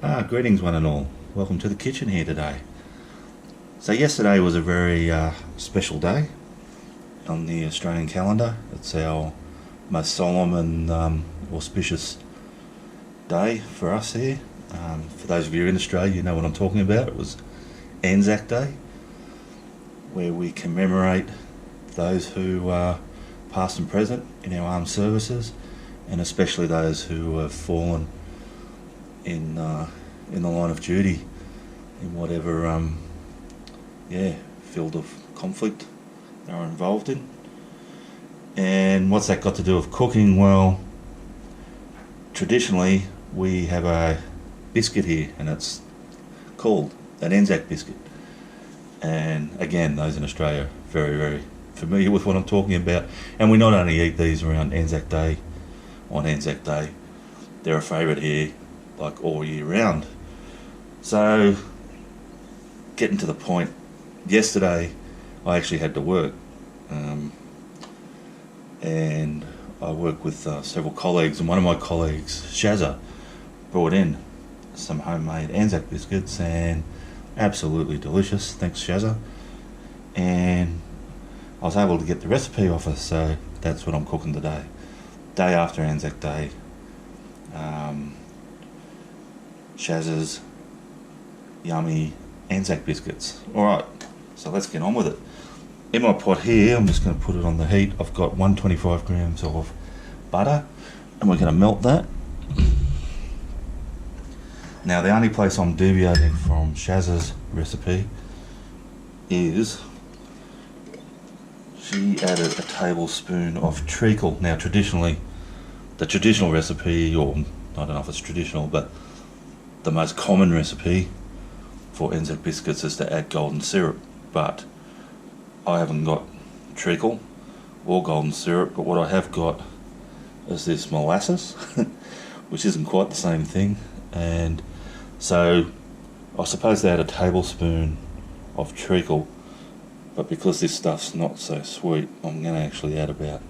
Greetings one and all. Welcome to the kitchen here today. So yesterday was a very special day on the Australian calendar. It's our most solemn and auspicious day for us here. For those of you in Australia, you know what I'm talking about. It was ANZAC Day, where we commemorate those who are past and present in our armed services, and especially those who have fallen in the line of duty in whatever field of conflict they are involved in. And what's that got to do with cooking? Well, traditionally we have a biscuit here, and it's called an ANZAC biscuit. And again, those in Australia are very, very familiar with what I'm talking about. And we not only eat these around ANZAC Day, on ANZAC Day, they're a favourite here like all year round. So, getting to the point, yesterday I actually had to work, and I work with several colleagues, and one of my colleagues, Shazza, brought in some homemade ANZAC biscuits, and absolutely delicious, thanks Shazza, and I was able to get the recipe off her, so that's what I'm cooking today. Day after ANZAC Day, Shazza's yummy ANZAC biscuits. Alright, so let's get on with it. In my pot here, I'm just going to put it on the heat. I've got 125 grams of butter, and we're going to melt that. Now the only place I'm deviating from Shazza's recipe is she added a tablespoon of treacle. Now traditionally, the traditional recipe, or I don't know if it's traditional, but the most common recipe for ANZAC biscuits is to add golden syrup, but I haven't got treacle or golden syrup, but what I have got is this molasses, which isn't quite the same thing, and so I suppose they add a tablespoon of treacle, but because this stuff's not so sweet, I'm going to actually add about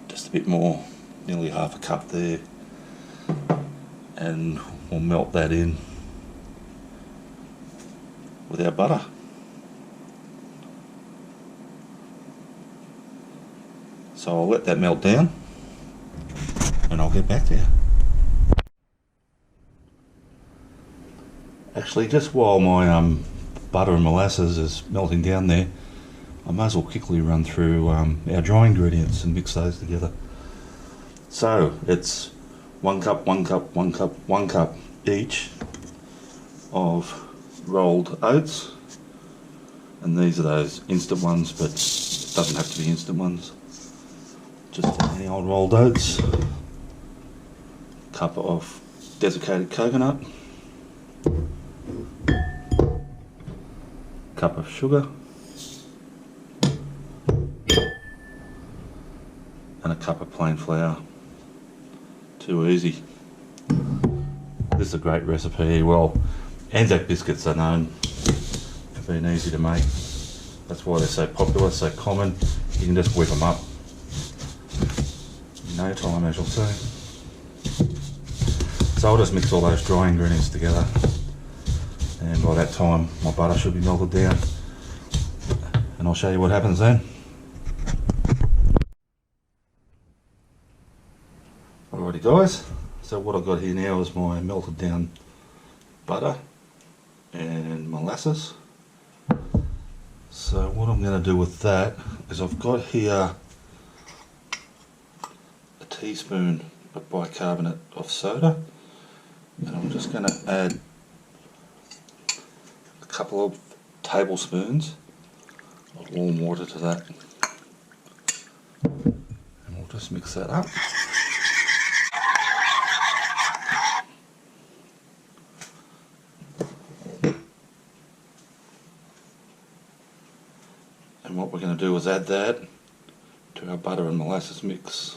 just a bit more, nearly half a cup there, and we'll melt that in with our butter. So I'll let that melt down and I'll get back to you. Actually, just while my butter and molasses is melting down there, I might as well quickly run through our dry ingredients and mix those together. So it's 1 cup, 1 cup, 1 cup, 1 cup each of rolled oats, and these are those instant ones, but it doesn't have to be instant ones, just any old rolled oats. Cup of desiccated coconut, cup of sugar, and a cup of plain flour. Too easy. This is a great recipe. Well, ANZAC biscuits are known for being easy to make. That's why they're so popular, so common. You can just whip them up in no time, as you'll see. So I'll just mix all those dry ingredients together, and by that time my butter should be melted down, and I'll show you what happens then. Alrighty guys, so what I've got here now is my melted down butter and molasses. So what I'm going to do with that is I've got here a teaspoon of bicarbonate of soda, and I'm just going to add a couple of tablespoons of warm water to that, and we'll just mix that up. And what we're going to do is add that to our butter and molasses mix.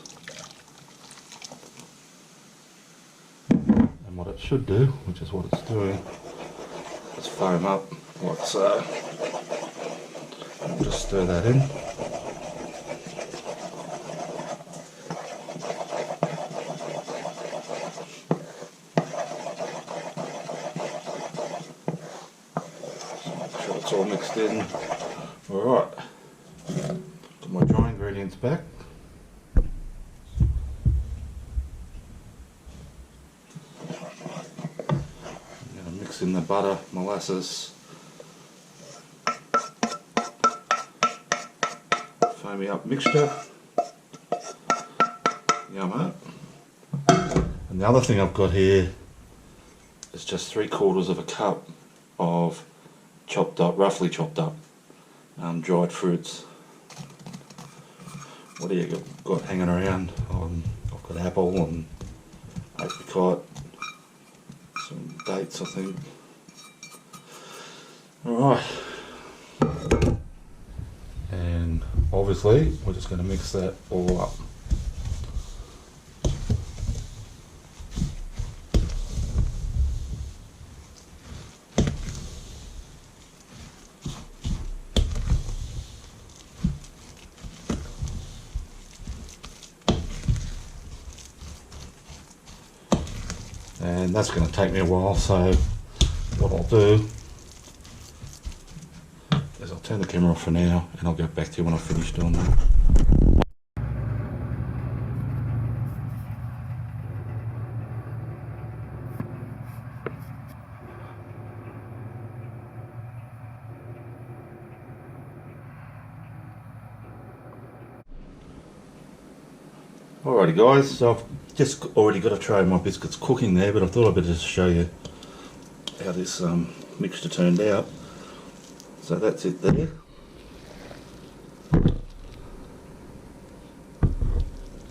And what it should do, which is what it's doing, is foam up like so. And we'll just stir that in. It's all mixed in. Alright, got my dry ingredients back. I'm going to mix in the butter, molasses, foamy up mixture. Yum. And the other thing I've got here is just 3/4 of a cup of chopped up, roughly chopped up, dried fruits. What do you got hanging around? I've got apple and apricot, some dates I think. Alright. And obviously we're just going to mix that all up. And that's going to take me a while, so what I'll do is I'll turn the camera off for now and I'll get back to you when I've finished doing that. Alrighty guys, so I've just already got a tray of my biscuits cooking there, but I thought I'd better just show you how this mixture turned out. So that's it there.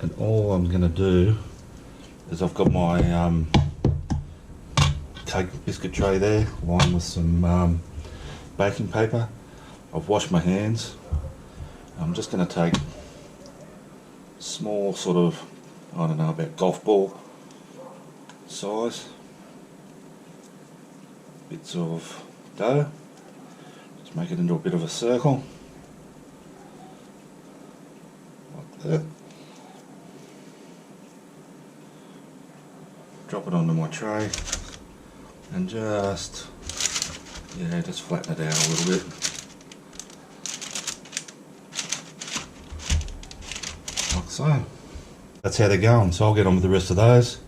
And all I'm going to do is I've got my cake biscuit tray there, lined with some baking paper. I've washed my hands. I'm just going to take small sort of, I don't know, about golf ball size bits of dough. Just make it into a bit of a circle like that. Drop it onto my tray and just flatten it out a little bit. Like so. That's how they're going, so I'll get on with the rest of those.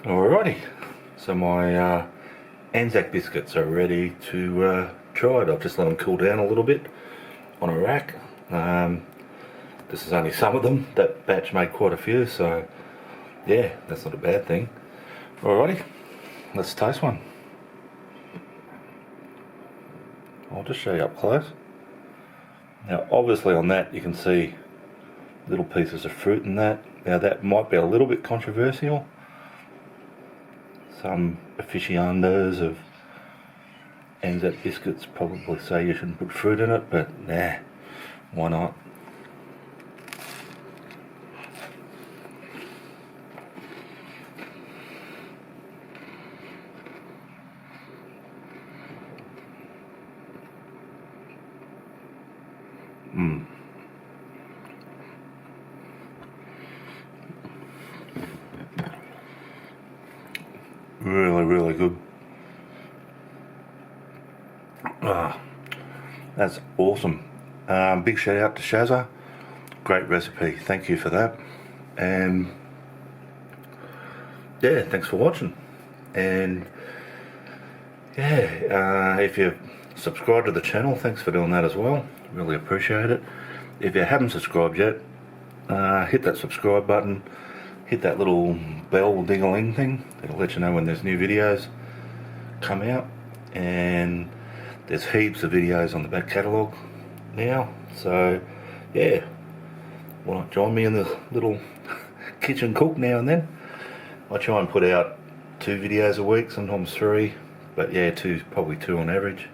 Alrighty, so my ANZAC biscuits are ready to try it. I've just let them cool down a little bit on a rack. This is only some of them. That batch made quite a few, so yeah, that's not a bad thing. Alrighty, let's taste one. I'll just show you up close. Now obviously on that you can see little pieces of fruit in that. Now that might be a little bit controversial. Some aficionados of ANZAC biscuits probably say you shouldn't put fruit in it, but nah, why not? Really good. That's awesome. Big shout out to Shazza. Great recipe. Thank you for that. And yeah, thanks for watching. And yeah, if you subscribe to the channel, thanks for doing that as well. Really appreciate it. If you haven't subscribed yet, hit that subscribe button. Hit that little bell ding-a-ling thing. It'll let you know when there's new videos come out. And there's heaps of videos on the back catalogue now. So yeah, why not join me in the little kitchen cook now and then. I try and put out 2 videos a week, sometimes 3, but yeah, probably two on average.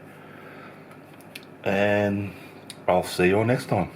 And I'll see you all next time.